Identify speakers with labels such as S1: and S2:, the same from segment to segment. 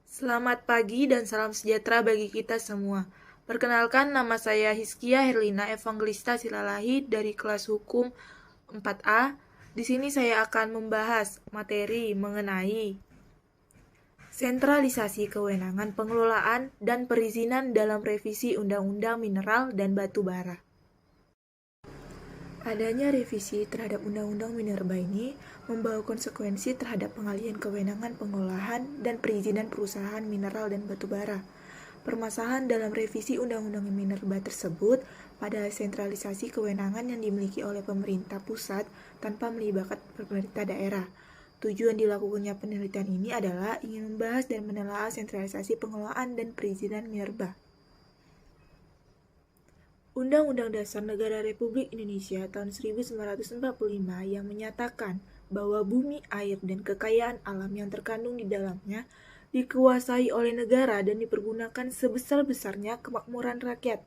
S1: Selamat pagi dan salam sejahtera bagi kita semua. Perkenalkan, nama saya Hiskia Herlina Evangelista Silalahi dari kelas hukum 4A. Di sini saya akan membahas materi mengenai sentralisasi kewenangan pengelolaan dan perizinan dalam revisi Undang-Undang Mineral dan Batu Bara. Adanya revisi terhadap Undang-Undang Minerba ini membawa konsekuensi terhadap pengalihan kewenangan pengolahan dan perizinan perusahaan mineral dan batu bara. Permasalahan dalam revisi Undang-Undang Minerba tersebut pada sentralisasi kewenangan yang dimiliki oleh pemerintah pusat tanpa melibatkan pemerintah daerah. Tujuan dilakukannya penelitian ini adalah ingin membahas dan menelaah sentralisasi pengelolaan dan perizinan minerba. Undang-Undang Dasar Negara Republik Indonesia tahun 1945 yang menyatakan bahwa bumi, air, dan kekayaan alam yang terkandung di dalamnya dikuasai oleh negara dan dipergunakan sebesar-besarnya kemakmuran rakyat.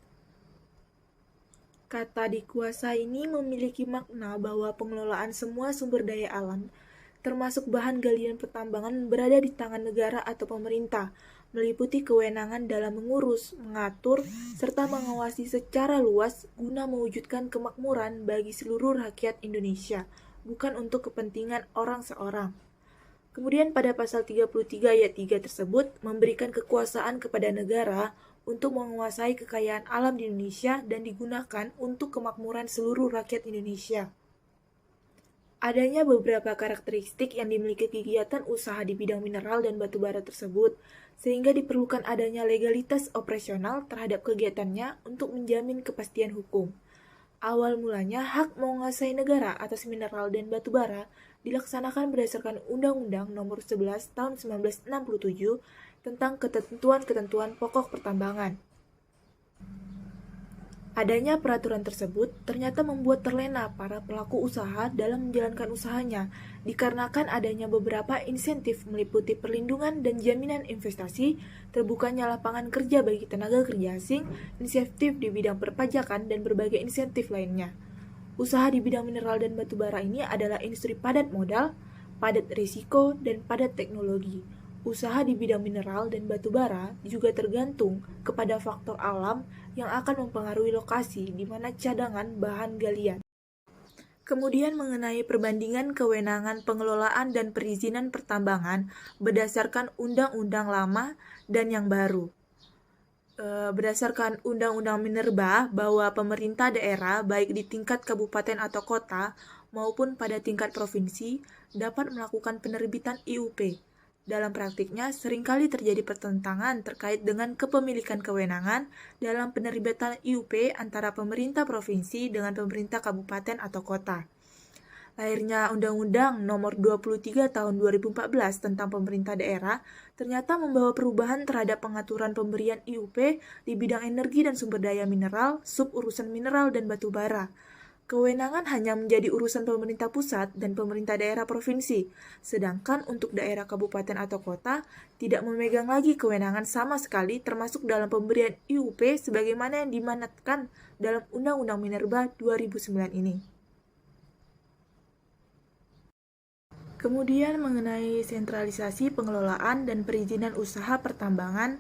S1: Kata dikuasai ini memiliki makna bahwa pengelolaan semua sumber daya alam, termasuk bahan galian pertambangan, berada di tangan negara atau pemerintah, meliputi kewenangan dalam mengurus, mengatur, serta mengawasi secara luas guna mewujudkan kemakmuran bagi seluruh rakyat Indonesia, bukan untuk kepentingan orang seorang. Kemudian pada pasal 33 ayat 3 tersebut memberikan kekuasaan kepada negara untuk menguasai kekayaan alam di Indonesia dan digunakan untuk kemakmuran seluruh rakyat Indonesia. Adanya beberapa karakteristik yang dimiliki kegiatan usaha di bidang mineral dan batu bara tersebut, sehingga diperlukan adanya legalitas operasional terhadap kegiatannya untuk menjamin kepastian hukum. Awal mulanya hak menguasai negara atas mineral dan batu bara dilaksanakan berdasarkan Undang-Undang Nomor 11 Tahun 1967 tentang ketentuan-ketentuan pokok pertambangan. Adanya peraturan tersebut ternyata membuat terlena para pelaku usaha dalam menjalankan usahanya, dikarenakan adanya beberapa insentif meliputi perlindungan dan jaminan investasi, terbukanya lapangan kerja bagi tenaga kerja asing, insentif di bidang perpajakan, dan berbagai insentif lainnya. Usaha di bidang mineral dan batu bara ini adalah industri padat modal, padat risiko, dan padat teknologi. Usaha di bidang mineral dan batu bara juga tergantung kepada faktor alam yang akan mempengaruhi lokasi di mana cadangan bahan galian. Kemudian mengenai perbandingan kewenangan pengelolaan dan perizinan pertambangan berdasarkan undang-undang lama dan yang baru. Berdasarkan Undang-Undang Minerba bahwa pemerintah daerah baik di tingkat kabupaten atau kota maupun pada tingkat provinsi dapat melakukan penerbitan IUP. Dalam praktiknya, seringkali terjadi pertentangan terkait dengan kepemilikan kewenangan dalam penerbitan IUP antara pemerintah provinsi dengan pemerintah kabupaten atau kota. Lahirnya Undang-Undang Nomor 23 Tahun 2014 tentang pemerintah daerah ternyata membawa perubahan terhadap pengaturan pemberian IUP di bidang energi dan sumber daya mineral, sub-urusan mineral dan batu bara. Kewenangan hanya menjadi urusan pemerintah pusat dan pemerintah daerah provinsi, sedangkan untuk daerah kabupaten atau kota tidak memegang lagi kewenangan sama sekali termasuk dalam pemberian IUP sebagaimana yang dimanatkan dalam Undang-Undang Minerba 2009 ini. Kemudian mengenai sentralisasi pengelolaan dan perizinan usaha pertambangan,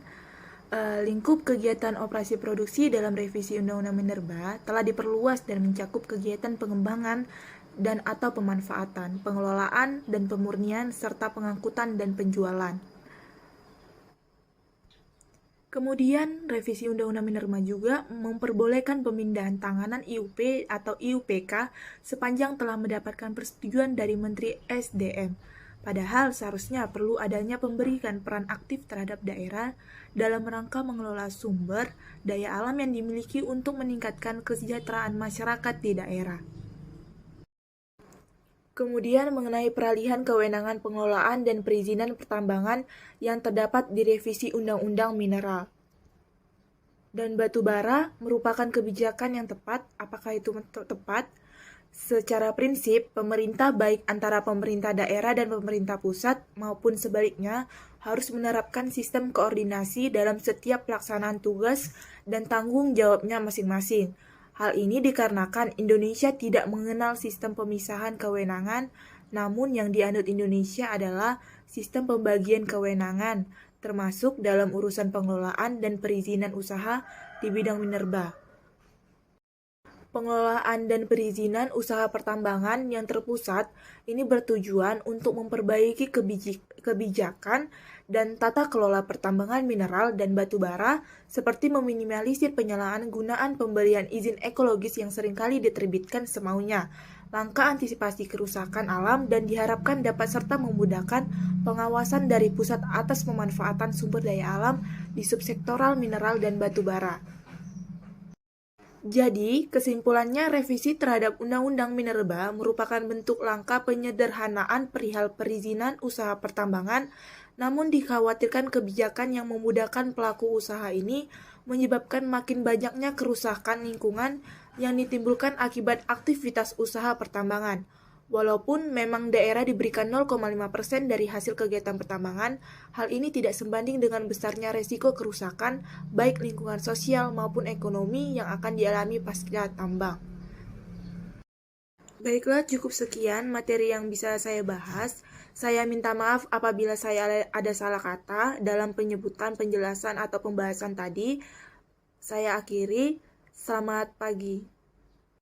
S1: lingkup kegiatan operasi produksi dalam revisi Undang-Undang Minerba telah diperluas dan mencakup kegiatan pengembangan dan atau pemanfaatan, pengelolaan dan pemurnian, serta pengangkutan dan penjualan. Kemudian, revisi Undang-Undang Minerba juga memperbolehkan pemindahan tanganan IUP atau IUPK sepanjang telah mendapatkan persetujuan dari Menteri SDM. Padahal seharusnya perlu adanya pemberikan peran aktif terhadap daerah dalam rangka mengelola sumber daya alam yang dimiliki untuk meningkatkan kesejahteraan masyarakat di daerah. Kemudian mengenai peralihan kewenangan pengelolaan dan perizinan pertambangan yang terdapat di revisi Undang-Undang Mineral dan Batu Bara merupakan kebijakan yang tepat. Apakah itu tepat? Secara prinsip, pemerintah baik antara pemerintah daerah dan pemerintah pusat maupun sebaliknya harus menerapkan sistem koordinasi dalam setiap pelaksanaan tugas dan tanggung jawabnya masing-masing. Hal ini dikarenakan Indonesia tidak mengenal sistem pemisahan kewenangan, namun yang dianut Indonesia adalah sistem pembagian kewenangan, termasuk dalam urusan pengelolaan dan perizinan usaha di bidang minerba. Pengelolaan dan perizinan usaha pertambangan yang terpusat ini bertujuan untuk memperbaiki kebijakan dan tata kelola pertambangan mineral dan batu bara, seperti meminimalisir penyalahgunaan pemberian izin ekologis yang seringkali diterbitkan semaunya, langkah antisipasi kerusakan alam, dan diharapkan dapat serta memudahkan pengawasan dari pusat atas pemanfaatan sumber daya alam di subsektoral mineral dan batu bara. Jadi, kesimpulannya revisi terhadap Undang-Undang Minerba merupakan bentuk langkah penyederhanaan perihal perizinan usaha pertambangan, namun dikhawatirkan kebijakan yang memudahkan pelaku usaha ini menyebabkan makin banyaknya kerusakan lingkungan yang ditimbulkan akibat aktivitas usaha pertambangan. Walaupun memang daerah diberikan 0,5% dari hasil kegiatan pertambangan, hal ini tidak sebanding dengan besarnya resiko kerusakan baik lingkungan sosial maupun ekonomi yang akan dialami pasca tambang. Baiklah, cukup sekian materi yang bisa saya bahas. Saya minta maaf apabila saya ada salah kata dalam penyebutan penjelasan atau pembahasan tadi. Saya akhiri, selamat pagi.